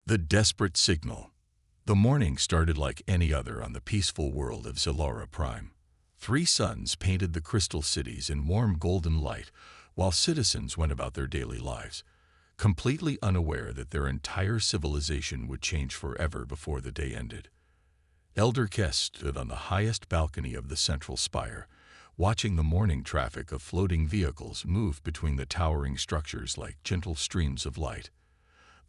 The desperate signal. The morning started like any other on the peaceful world of Zilara Prime. 3 suns painted the crystal cities in warm golden light, while citizens went about their daily lives, completely unaware that their entire civilization would change forever before the day ended. Elder Kess stood on the highest balcony of the central spire, watching the morning traffic of floating vehicles move between the towering structures like gentle streams of light.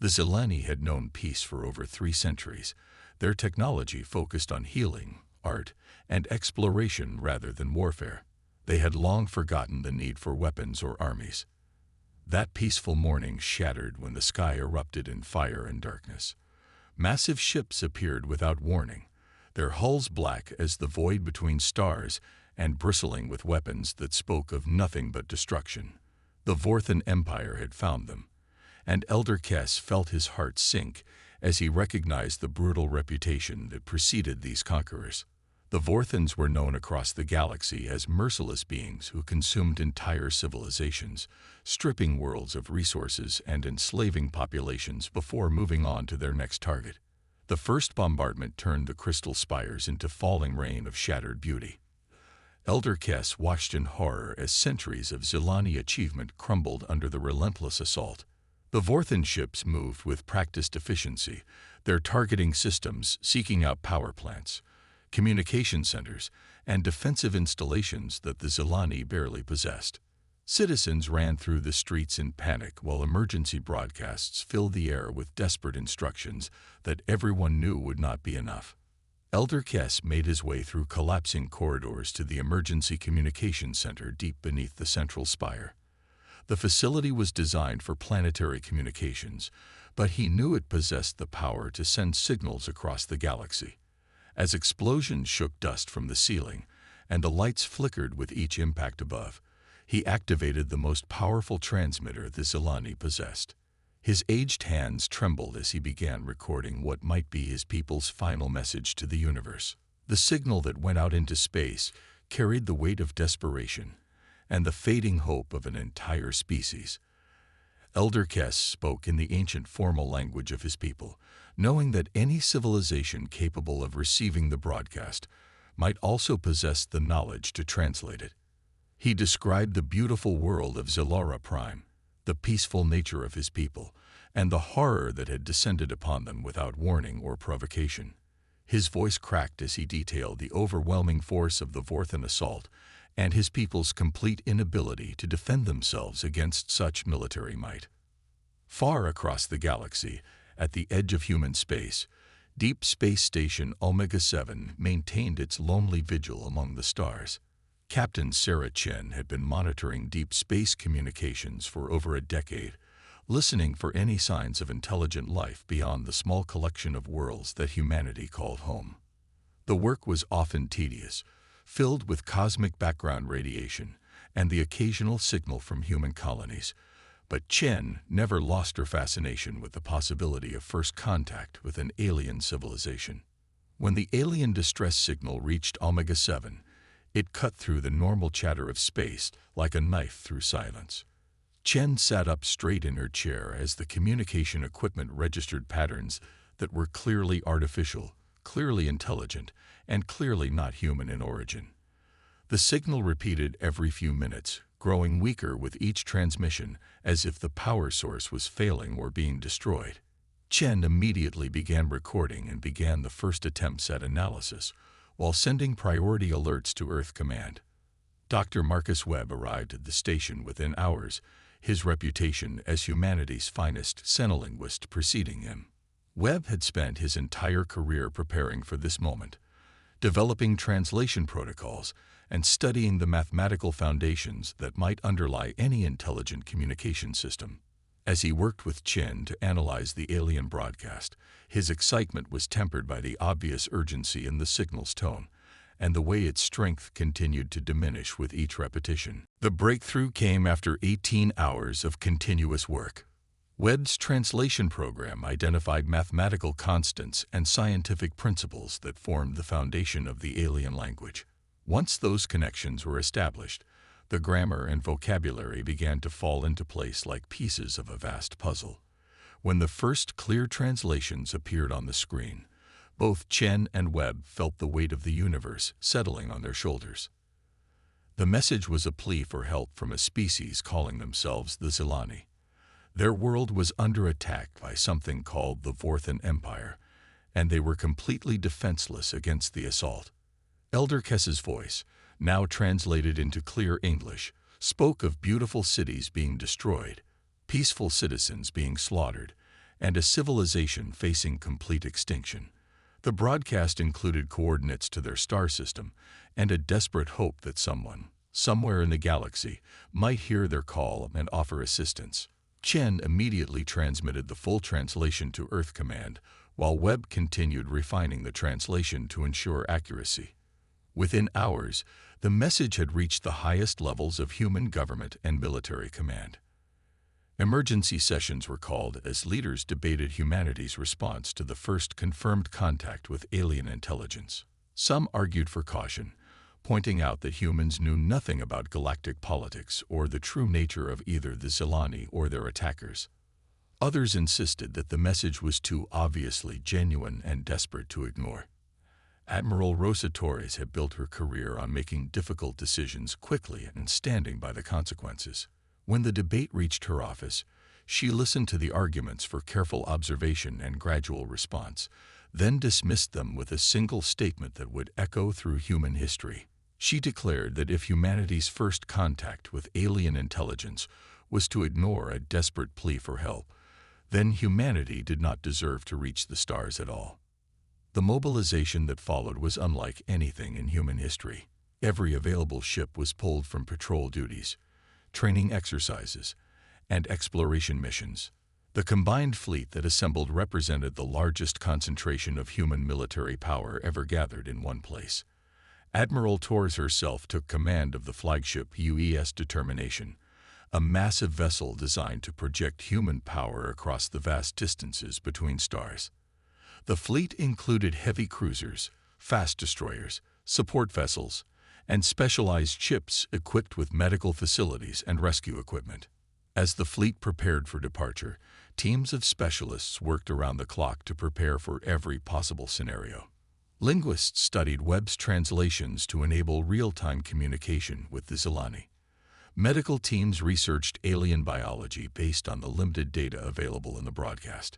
The Zilani had known peace for over 3 centuries, their technology focused on healing, art, and exploration rather than warfare. They had long forgotten the need for weapons or armies. That peaceful morning shattered when the sky erupted in fire and darkness. Massive ships appeared without warning, their hulls black as the void between stars and bristling with weapons that spoke of nothing but destruction. The Vorthan Empire had found them, and Elder Kess felt his heart sink as he recognized the brutal reputation that preceded these conquerors. The Vorthans were known across the galaxy as merciless beings who consumed entire civilizations, stripping worlds of resources and enslaving populations before moving on to their next target. The first bombardment turned the crystal spires into falling rain of shattered beauty. Elder Kess watched in horror as centuries of Zilani achievement crumbled under the relentless assault. The Vorthan ships moved with practiced efficiency, their targeting systems seeking out power plants, communication centers, and defensive installations that the Zilani barely possessed. Citizens ran through the streets in panic while emergency broadcasts filled the air with desperate instructions that everyone knew would not be enough. Elder Kess made his way through collapsing corridors to the emergency communication center deep beneath the central spire. The facility was designed for planetary communications, but he knew it possessed the power to send signals across the galaxy. As explosions shook dust from the ceiling and the lights flickered with each impact above, he activated the most powerful transmitter the Zilani possessed. His aged hands trembled as he began recording what might be his people's final message to the universe. The signal that went out into space carried the weight of desperation and the fading hope of an entire species. Elder Kess spoke in the ancient formal language of his people, knowing that any civilization capable of receiving the broadcast might also possess the knowledge to translate it. He described the beautiful world of Zilara Prime, the peaceful nature of his people, and the horror that had descended upon them without warning or provocation. His voice cracked as he detailed the overwhelming force of the Vorthan assault and his people's complete inability to defend themselves against such military might. Far across the galaxy, at the edge of human space, Deep Space Station Omega-7 maintained its lonely vigil among the stars. Captain Sarah Chen had been monitoring deep space communications for over a decade, listening for any signs of intelligent life beyond the small collection of worlds that humanity called home. The work was often tedious, filled with cosmic background radiation and the occasional signal from human colonies, but Chen never lost her fascination with the possibility of first contact with an alien civilization. When the alien distress signal reached Omega-7, it cut through the normal chatter of space like a knife through silence. Chen sat up straight in her chair as the communication equipment registered patterns that were clearly artificial, clearly intelligent, and clearly not human in origin. The signal repeated every few minutes, growing weaker with each transmission as if the power source was failing or being destroyed. Chen immediately began recording and began the first attempts at analysis, while sending priority alerts to Earth Command. Dr. Marcus Webb arrived at the station within hours, his reputation as humanity's finest xenolinguist preceding him. Webb had spent his entire career preparing for this moment, developing translation protocols and studying the mathematical foundations that might underlie any intelligent communication system. As he worked with Chen to analyze the alien broadcast, his excitement was tempered by the obvious urgency in the signal's tone, and the way its strength continued to diminish with each repetition. The breakthrough came after 18 hours of continuous work. Webb's translation program identified mathematical constants and scientific principles that formed the foundation of the alien language. Once those connections were established, the grammar and vocabulary began to fall into place like pieces of a vast puzzle. When the first clear translations appeared on the screen, both Chen and Webb felt the weight of the universe settling on their shoulders. The message was a plea for help from a species calling themselves the Zilani. Their world was under attack by something called the Vorthan Empire, and they were completely defenseless against the assault. Elder Kess's voice, now translated into clear English, spoke of beautiful cities being destroyed, peaceful citizens being slaughtered, and a civilization facing complete extinction. The broadcast included coordinates to their star system and a desperate hope that someone, somewhere in the galaxy, might hear their call and offer assistance. Chen immediately transmitted the full translation to Earth Command, while Webb continued refining the translation to ensure accuracy. Within hours, the message had reached the highest levels of human government and military command. Emergency sessions were called as leaders debated humanity's response to the first confirmed contact with alien intelligence. Some argued for caution, pointing out that humans knew nothing about galactic politics or the true nature of either the Zilani or their attackers. Others insisted that the message was too obviously genuine and desperate to ignore. Admiral Rosa Torres had built her career on making difficult decisions quickly and standing by the consequences. When the debate reached her office, she listened to the arguments for careful observation and gradual response, then dismissed them with a single statement that would echo through human history. She declared that if humanity's first contact with alien intelligence was to ignore a desperate plea for help, then humanity did not deserve to reach the stars at all. The mobilization that followed was unlike anything in human history. Every available ship was pulled from patrol duties, training exercises, and exploration missions. The combined fleet that assembled represented the largest concentration of human military power ever gathered in one place. Admiral Torres herself took command of the flagship UES Determination, a massive vessel designed to project human power across the vast distances between stars. The fleet included heavy cruisers, fast destroyers, support vessels, and specialized ships equipped with medical facilities and rescue equipment. As the fleet prepared for departure, teams of specialists worked around the clock to prepare for every possible scenario. Linguists studied Webb's translations to enable real-time communication with the Zilani. Medical teams researched alien biology based on the limited data available in the broadcast.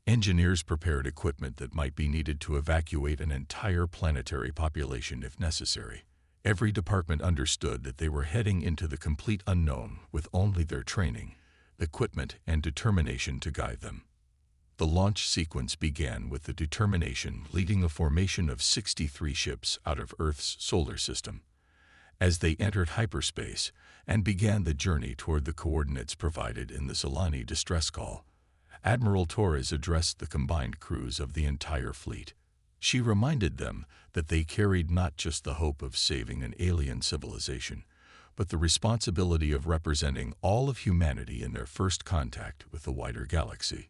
Engineers prepared equipment that might be needed to evacuate an entire planetary population if necessary. Every department understood that they were heading into the complete unknown with only their training, equipment, and determination to guide them. The launch sequence began with the Determination leading a formation of 63 ships out of Earth's solar system. As they entered hyperspace and began the journey toward the coordinates provided in the Zilani distress call, Admiral Torres addressed the combined crews of the entire fleet. She reminded them that they carried not just the hope of saving an alien civilization, but the responsibility of representing all of humanity in their first contact with the wider galaxy.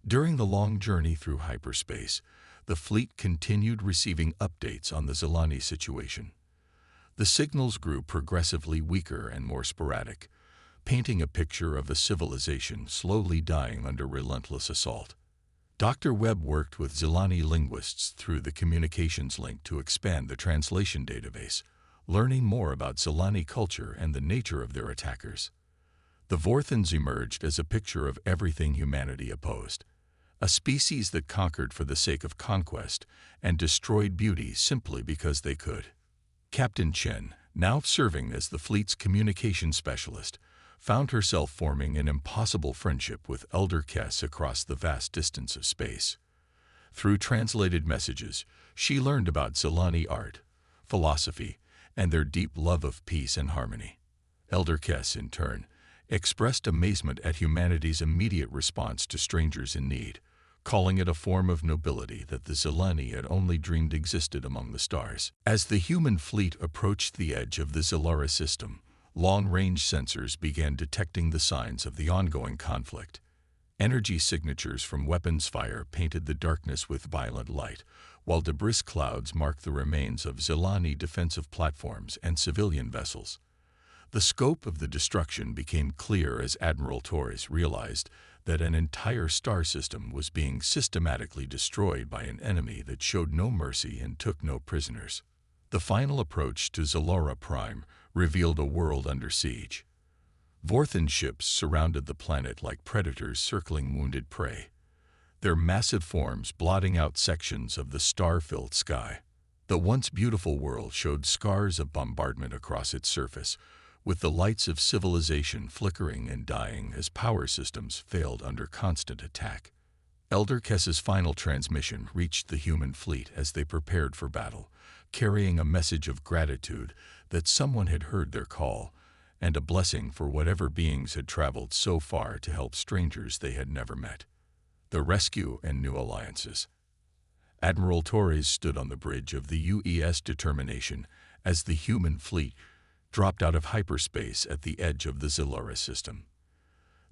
During the long journey through hyperspace, the fleet continued receiving updates on the Zilani situation. The signals grew progressively weaker and more sporadic, painting a picture of a civilization slowly dying under relentless assault. Dr. Webb worked with Zilani linguists through the communications link to expand the translation database, learning more about Zilani culture and the nature of their attackers. The Vorthans emerged as a picture of everything humanity opposed, a species that conquered for the sake of conquest and destroyed beauty simply because they could. Captain Chen, now serving as the fleet's communication specialist, found herself forming an impossible friendship with Elder Kess across the vast distance of space. Through translated messages, she learned about Zilani art, philosophy, and their deep love of peace and harmony. Elder Kess, in turn, expressed amazement at humanity's immediate response to strangers in need, calling it a form of nobility that the Zilani had only dreamed existed among the stars. As the human fleet approached the edge of the Zilara system, long-range sensors began detecting the signs of the ongoing conflict. Energy signatures from weapons fire painted the darkness with violent light, while debris clouds marked the remains of Zilani defensive platforms and civilian vessels. The scope of the destruction became clear as Admiral Torres realized that an entire star system was being systematically destroyed by an enemy that showed no mercy and took no prisoners. The final approach to Zalora Prime revealed a world under siege. Vorthan ships surrounded the planet like predators circling wounded prey, their massive forms blotting out sections of the star-filled sky. The once beautiful world showed scars of bombardment across its surface, with the lights of civilization flickering and dying as power systems failed under constant attack. Elder Kess's final transmission reached the human fleet as they prepared for battle, carrying a message of gratitude that someone had heard their call, and a blessing for whatever beings had traveled so far to help strangers they had never met. The rescue and new alliances. Admiral Torres stood on the bridge of the UES Determination as the human fleet dropped out of hyperspace at the edge of the Zalora system.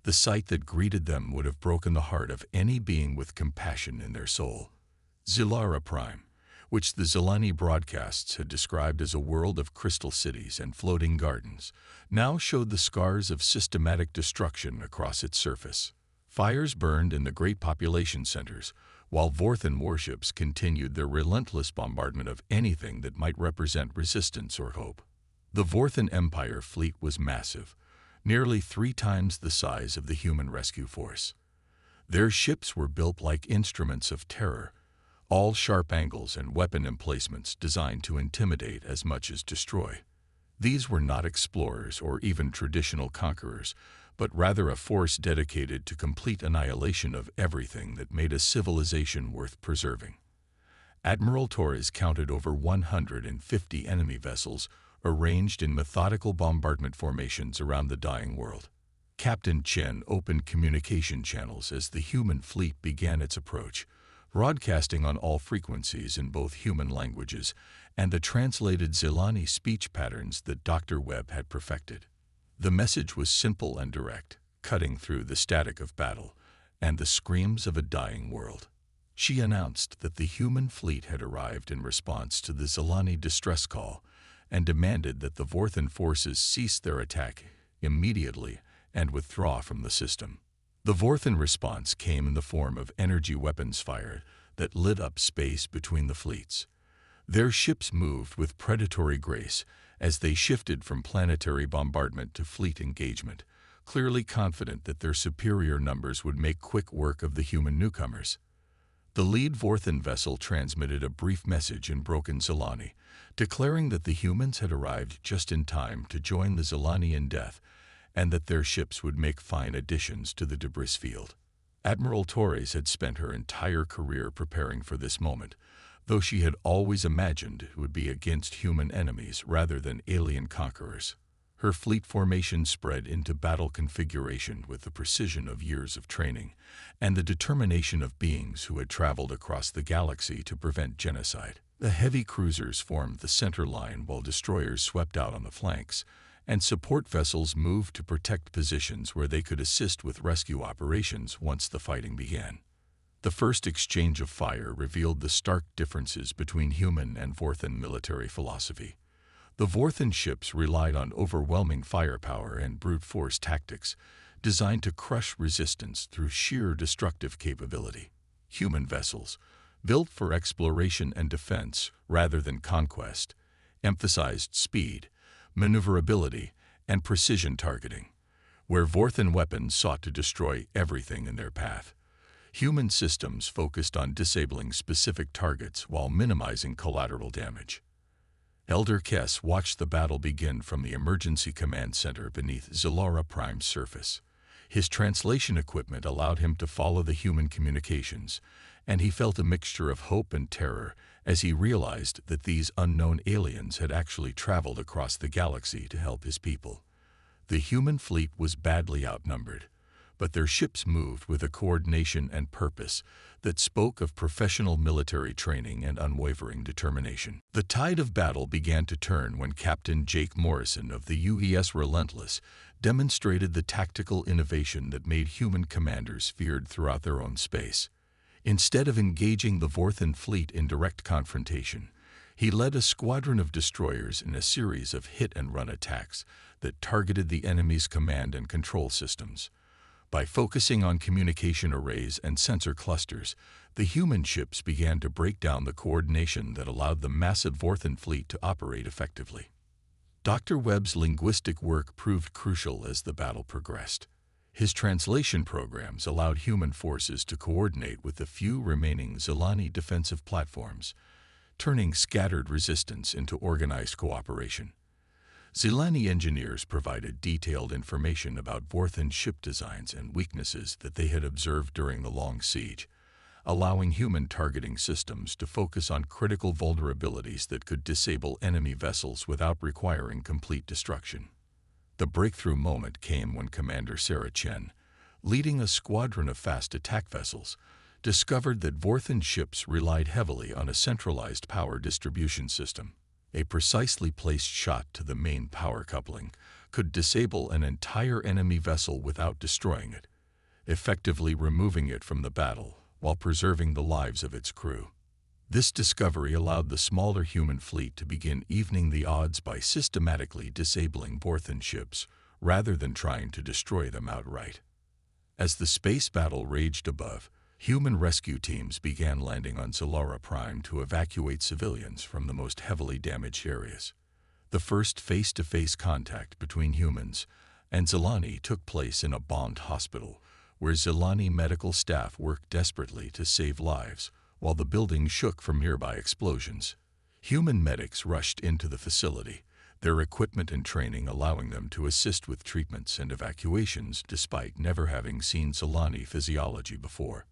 The sight that greeted them would have broken the heart of any being with compassion in their soul. Zalora Prime, which the Zilani broadcasts had described as a world of crystal cities and floating gardens, now showed the scars of systematic destruction across its surface. Fires burned in the great population centers, while Vorthan warships continued their relentless bombardment of anything that might represent resistance or hope. The Vorthan Empire fleet was massive, nearly 3 times the size of the human rescue force. Their ships were built like instruments of terror, all sharp angles and weapon emplacements designed to intimidate as much as destroy. These were not explorers or even traditional conquerors, but rather a force dedicated to complete annihilation of everything that made a civilization worth preserving. Admiral Torres counted over 150 enemy vessels arranged in methodical bombardment formations around the dying world. Captain Chen opened communication channels as the human fleet began its approach, broadcasting on all frequencies in both human languages and the translated Zilani speech patterns that Dr. Webb had perfected. The message was simple and direct, cutting through the static of battle and the screams of a dying world. She announced that the human fleet had arrived in response to the Zilani distress call and demanded that the Vorthan forces cease their attack immediately and withdraw from the system. The Vorthan response came in the form of energy weapons fired that lit up space between the fleets. Their ships moved with predatory grace as they shifted from planetary bombardment to fleet engagement, clearly confident that their superior numbers would make quick work of the human newcomers. The lead Vorthan vessel transmitted a brief message in broken Zilani, declaring that the humans had arrived just in time to join the Zilani in death, and that their ships would make fine additions to the debris field. Admiral Torres had spent her entire career preparing for this moment, though she had always imagined it would be against human enemies rather than alien conquerors. Her fleet formation spread into battle configuration with the precision of years of training and the determination of beings who had traveled across the galaxy to prevent genocide. The heavy cruisers formed the center line while destroyers swept out on the flanks, and support vessels moved to protect positions where they could assist with rescue operations once the fighting began. The first exchange of fire revealed the stark differences between human and Vorthan military philosophy. The Vorthan ships relied on overwhelming firepower and brute force tactics, designed to crush resistance through sheer destructive capability. Human vessels, built for exploration and defense rather than conquest, emphasized speed, maneuverability, and precision targeting. Where Vorthan weapons sought to destroy everything in their path, human systems focused on disabling specific targets while minimizing collateral damage. Elder Kess watched the battle begin from the emergency command center beneath Zalora Prime's surface. His translation equipment allowed him to follow the human communications, and he felt a mixture of hope and terror as he realized that these unknown aliens had actually traveled across the galaxy to help his people. The human fleet was badly outnumbered, but their ships moved with a coordination and purpose that spoke of professional military training and unwavering determination. The tide of battle began to turn when Captain Jake Morrison of the UES Relentless demonstrated the tactical innovation that made human commanders feared throughout their own space. Instead of engaging the Vorthan fleet in direct confrontation, he led a squadron of destroyers in a series of hit-and-run attacks that targeted the enemy's command and control systems. By focusing on communication arrays and sensor clusters, the human ships began to break down the coordination that allowed the massive Vorthan fleet to operate effectively. Dr. Webb's linguistic work proved crucial as the battle progressed. His translation programs allowed human forces to coordinate with the few remaining Zilani defensive platforms, turning scattered resistance into organized cooperation. Zilani engineers provided detailed information about Vorthan ship designs and weaknesses that they had observed during the long siege, allowing human targeting systems to focus on critical vulnerabilities that could disable enemy vessels without requiring complete destruction. The breakthrough moment came when Commander Sarah Chen, leading a squadron of fast attack vessels, discovered that Vorthan ships relied heavily on a centralized power distribution system. A precisely placed shot to the main power coupling could disable an entire enemy vessel without destroying it, effectively removing it from the battle while preserving the lives of its crew. This discovery allowed the smaller human fleet to begin evening the odds by systematically disabling Vorthan ships rather than trying to destroy them outright. As the space battle raged above, human rescue teams began landing on Zilara Prime to evacuate civilians from the most heavily damaged areas. The first face-to-face contact between humans and Zilani took place in a bombed hospital, where Zilani medical staff worked desperately to save lives while the building shook from nearby explosions. Human medics rushed into the facility, their equipment and training allowing them to assist with treatments and evacuations despite never having seen Zilani physiology before.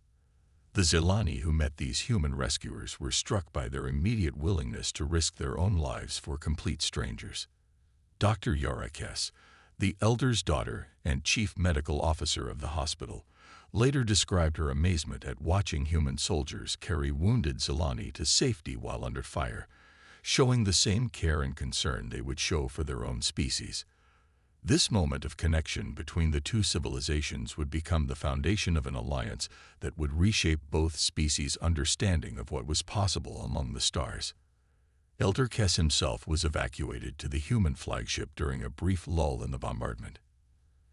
The Zilani who met these human rescuers were struck by their immediate willingness to risk their own lives for complete strangers. Dr. Yara Kess, the elder's daughter and chief medical officer of the hospital, later described her amazement at watching human soldiers carry wounded Zilani to safety while under fire, showing the same care and concern they would show for their own species. This moment of connection between the two civilizations would become the foundation of an alliance that would reshape both species' understanding of what was possible among the stars. Elder Kess himself was evacuated to the human flagship during a brief lull in the bombardment.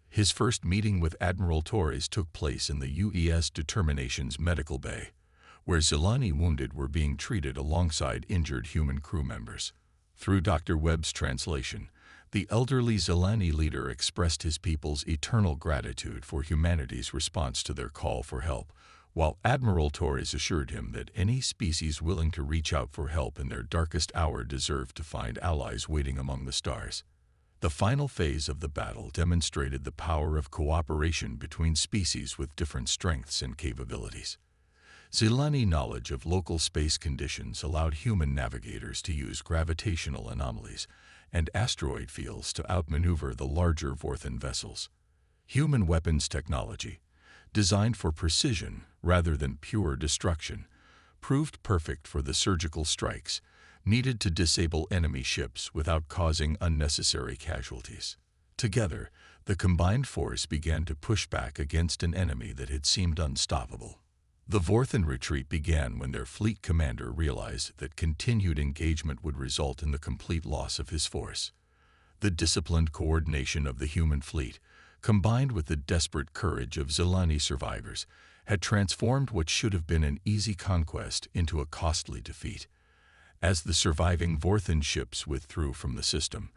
His first meeting with Admiral Torres took place in the UES Determination's medical bay, where Zilani wounded were being treated alongside injured human crew members. Through Dr. Webb's translation, the elderly Zilani leader expressed his people's eternal gratitude for humanity's response to their call for help, while Admiral Torres assured him that any species willing to reach out for help in their darkest hour deserved to find allies waiting among the stars. The final phase of the battle demonstrated the power of cooperation between species with different strengths and capabilities. Zilani knowledge of local space conditions allowed human navigators to use gravitational anomalies and asteroid fields to outmaneuver the larger Vorthan vessels. Human weapons technology, designed for precision rather than pure destruction, proved perfect for the surgical strikes needed to disable enemy ships without causing unnecessary casualties. Together, the combined force began to push back against an enemy that had seemed unstoppable. The Vorthan retreat began when their fleet commander realized that continued engagement would result in the complete loss of his force. The disciplined coordination of the human fleet, combined with the desperate courage of Zilani survivors, had transformed what should have been an easy conquest into a costly defeat. As the surviving Vorthan ships withdrew from the system,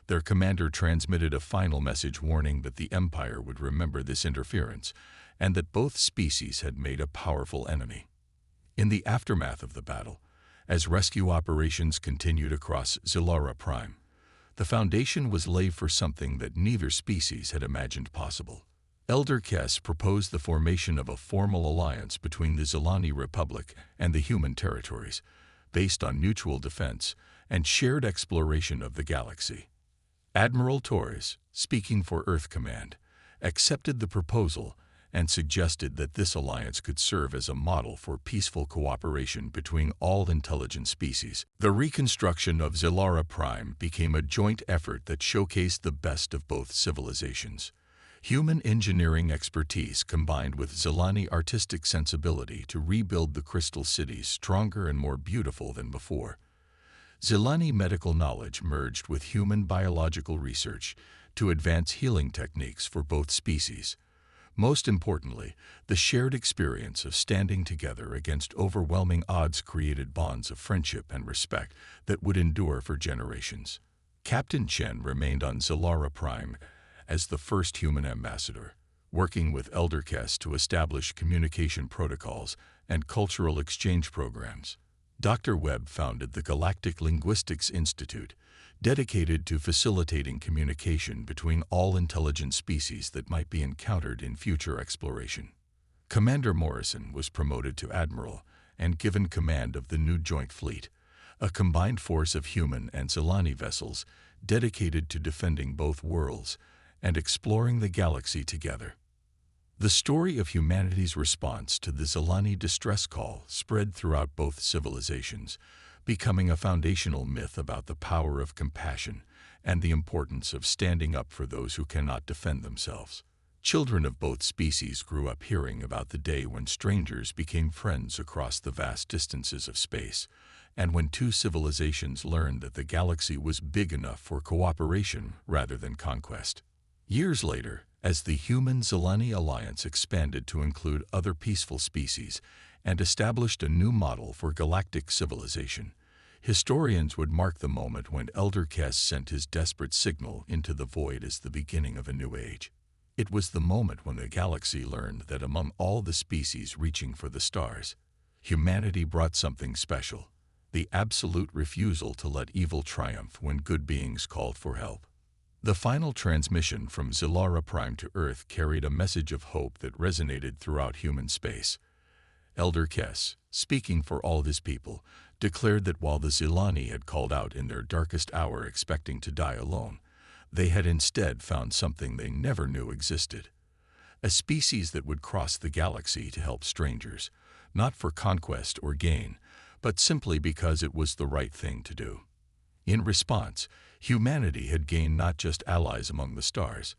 their commander transmitted a final message warning that the Empire would remember this interference and that both species had made a powerful enemy. In the aftermath of the battle, as rescue operations continued across Zilara Prime, the foundation was laid for something that neither species had imagined possible. Elder Kess proposed the formation of a formal alliance between the Zilani Republic and the human territories, based on mutual defense and shared exploration of the galaxy. Admiral Torres, speaking for Earth Command, accepted the proposal and suggested that this alliance could serve as a model for peaceful cooperation between all intelligent species. The reconstruction of Zilara Prime became a joint effort that showcased the best of both civilizations. Human engineering expertise combined with Zilani artistic sensibility to rebuild the crystal cities stronger and more beautiful than before. Zilani medical knowledge merged with human biological research to advance healing techniques for both species. Most importantly, the shared experience of standing together against overwhelming odds created bonds of friendship and respect that would endure for generations. Captain Chen remained on Zilara Prime as the first human ambassador, working with Elder Kess to establish communication protocols and cultural exchange programs. Dr. Webb founded the Galactic Linguistics Institute, dedicated to facilitating communication between all intelligent species that might be encountered in future exploration. Commander Morrison was promoted to admiral and given command of the new Joint Fleet, a combined force of human and Zilani vessels dedicated to defending both worlds and exploring the galaxy together. The story of humanity's response to the Zilani distress call spread throughout both civilizations, becoming a foundational myth about the power of compassion and the importance of standing up for those who cannot defend themselves. Children of both species grew up hearing about the day when strangers became friends across the vast distances of space, and when two civilizations learned that the galaxy was big enough for cooperation rather than conquest. Years later, as the Human-Zilani Alliance expanded to include other peaceful species and established a new model for galactic civilization, historians would mark the moment when Elder Kess sent his desperate signal into the void as the beginning of a new age. It was the moment when the galaxy learned that among all the species reaching for the stars, humanity brought something special: the absolute refusal to let evil triumph when good beings called for help. The final transmission from Zilara Prime to Earth carried a message of hope that resonated throughout human space. Elder Kess, speaking for all his people, declared that while the Zilani had called out in their darkest hour expecting to die alone, they had instead found something they never knew existed: a species that would cross the galaxy to help strangers, not for conquest or gain, but simply because it was the right thing to do. In response, humanity had gained not just allies among the stars,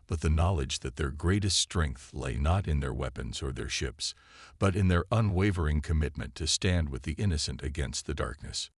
but the knowledge that their greatest strength lay not in their weapons or their ships, but in their unwavering commitment to stand with the innocent against the darkness.